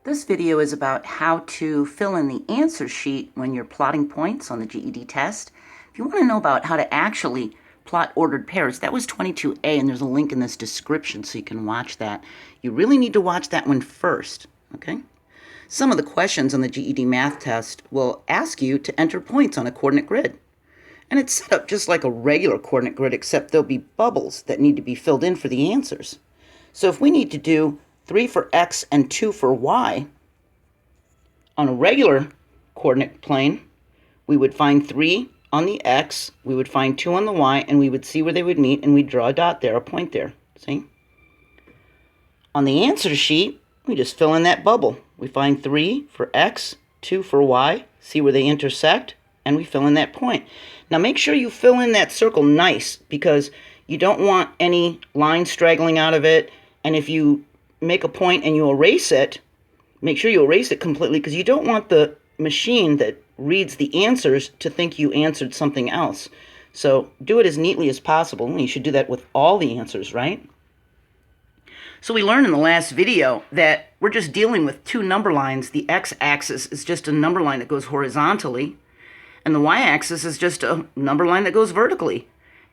This video is about how to fill in the answer sheet when you're plotting points on the GED test. If you want to know about how to actually plot ordered pairs, that was 22A, and there's a link in this description so you can watch that. You really need to watch that one first, okay? Some of the questions on the GED math test will ask you to enter points on a coordinate grid. And it's set up just like a regular coordinate grid, except there'll be bubbles that need to be filled in for the answers. So if we need to do 3 for x and 2 for y, on a regular coordinate plane, we would find 3 on the x, we would find 2 on the y, and we would see where they would meet, and we'd draw a dot there, a point there. See? On the answer sheet, we just fill in that bubble. We find 3 for x, 2 for y, see where they intersect, and we fill in that point. Now make sure you fill in that circle nice, because you don't want any lines straggling out of it, and if you make a point and you erase it, make sure you erase it completely, because you don't want the machine that reads the answers to think you answered something else. So do it as neatly as possible, and you should do that with all the answers, right? So we learned in the last video that we're just dealing with two number lines. The x-axis is just a number line that goes horizontally, and the y-axis is just a number line that goes vertically.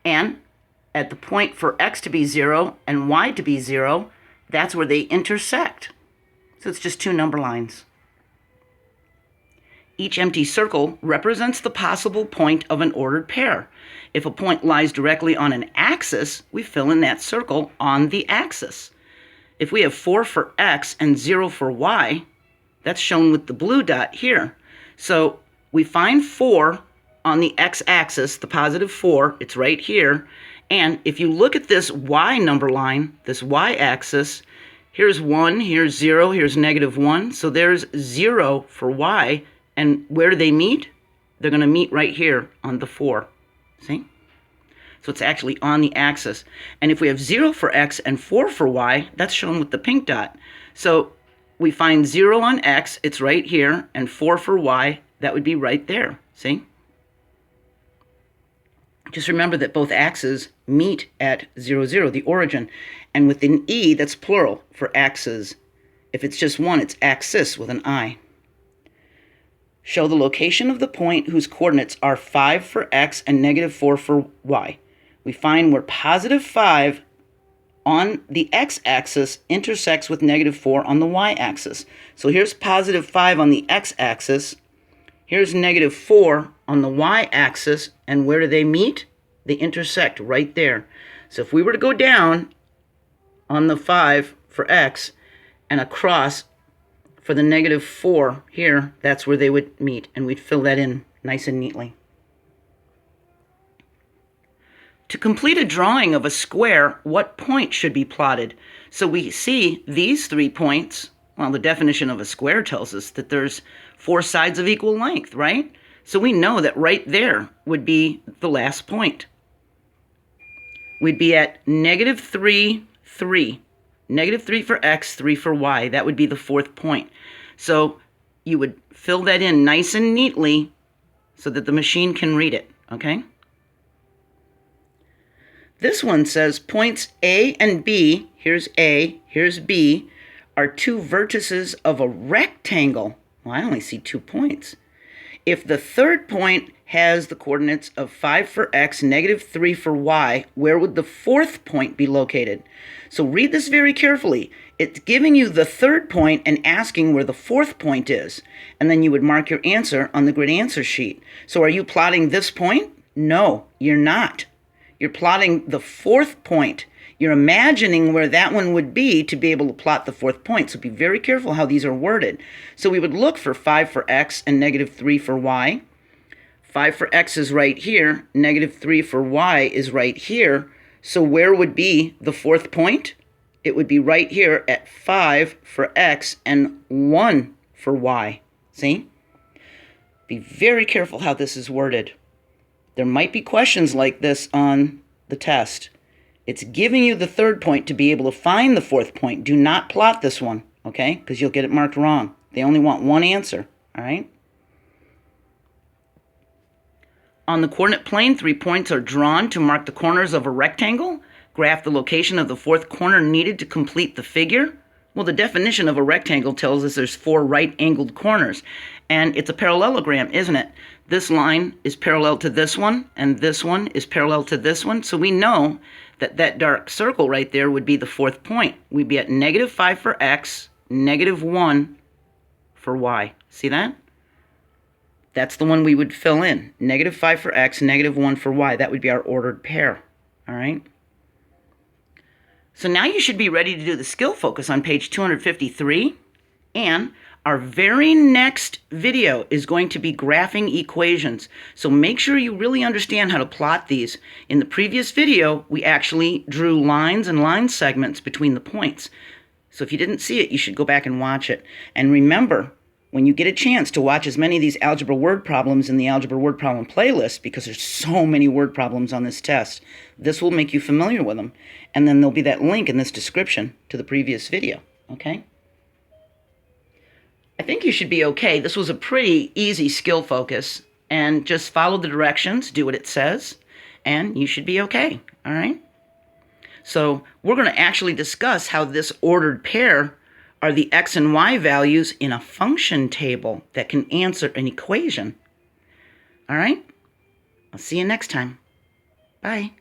And at the point for x to be 0 and y to be 0, that's where they intersect. So it's just two number lines. Each empty circle represents the possible point of an ordered pair. If a point lies directly on an axis, we fill in that circle on the axis. If we have 4 for x and 0 for y, that's shown with the blue dot here. So we find 4 on the x-axis, the positive 4, it's right here. And if you look at this y number line, this y-axis, here's 1, here's 0, here's -1. So there's 0 for y. And where do they meet? They're going to meet right here on the 4. See? So it's actually on the axis. And if we have 0 for x and 4 for y, that's shown with the pink dot. So we find 0 on x, it's right here, and 4 for y, that would be right there. See? Just remember that both axes meet at 0, 0, the origin. And with an E, that's plural for axes. If it's just one, it's axis with an I. Show the location of the point whose coordinates are 5 for x and -4 for y. We find where positive 5 on the x-axis intersects with -4 on the y-axis. So here's positive 5 on the x-axis. Here's -4 on the y-axis, and where do they meet? They intersect right there. So if we were to go down on the 5 for x and across for the -4 here, that's where they would meet, and we'd fill that in nice and neatly. To complete a drawing of a square, what point should be plotted? So we see these 3 points. Well, the definition of a square tells us that there's 4 sides of equal length, right? So we know that right there would be the last point. We'd be at -3, 3. -3 for x, 3 for y. That would be the 4th point. So you would fill that in nice and neatly so that the machine can read it, okay? This one says points A and B, here's A, here's B, are 2 vertices of a rectangle. Well, I only see 2 points. If the third point has the coordinates of 5 for x, -3 for y, where would the 4th point be located? So read this very carefully. It's giving you the third point and asking where the 4th point is. And then you would mark your answer on the grid answer sheet. So are you plotting this point? No, you're not. You're plotting the 4th point. You're imagining where that one would be to be able to plot the 4th point. So be very careful how these are worded. So we would look for 5 for x and -3 for y. 5 for x is right here. -3 for y is right here. So where would be the 4th point? It would be right here at 5 for x and 1 for y. See? Be very careful how this is worded. There might be questions like this on the test. It's giving you the third point to be able to find the 4th point. Do not plot this one, okay? Because you'll get it marked wrong. They only want one answer, all right? On the coordinate plane, 3 points are drawn to mark the corners of a rectangle. Graph the location of the 4th corner needed to complete the figure. Well, the definition of a rectangle tells us there's 4 right-angled corners, and it's a parallelogram, isn't it? This line is parallel to this one, and this one is parallel to this one, so we know that that dark circle right there would be the 4th point. We'd be at -5 for x, -1 for y. See that? That's the one we would fill in. -5 for x, -1 for y. That would be our ordered pair. All right? So now you should be ready to do the skill focus on page 253. And our very next video is going to be graphing equations. So make sure you really understand how to plot these. In the previous video, we actually drew lines and line segments between the points. So if you didn't see it, you should go back and watch it. And remember, when you get a chance to watch as many of these algebra word problems in the algebra word problem playlist, because there's so many word problems on this test, this will make you familiar with them. And then there'll be that link in this description to the previous video, okay? I think you should be okay. This was a pretty easy skill focus, and just follow the directions, do what it says, and you should be okay, all right? So we're going to actually discuss how this ordered pair are the x and y values in a function table that can answer an equation. All right? I'll see you next time. Bye.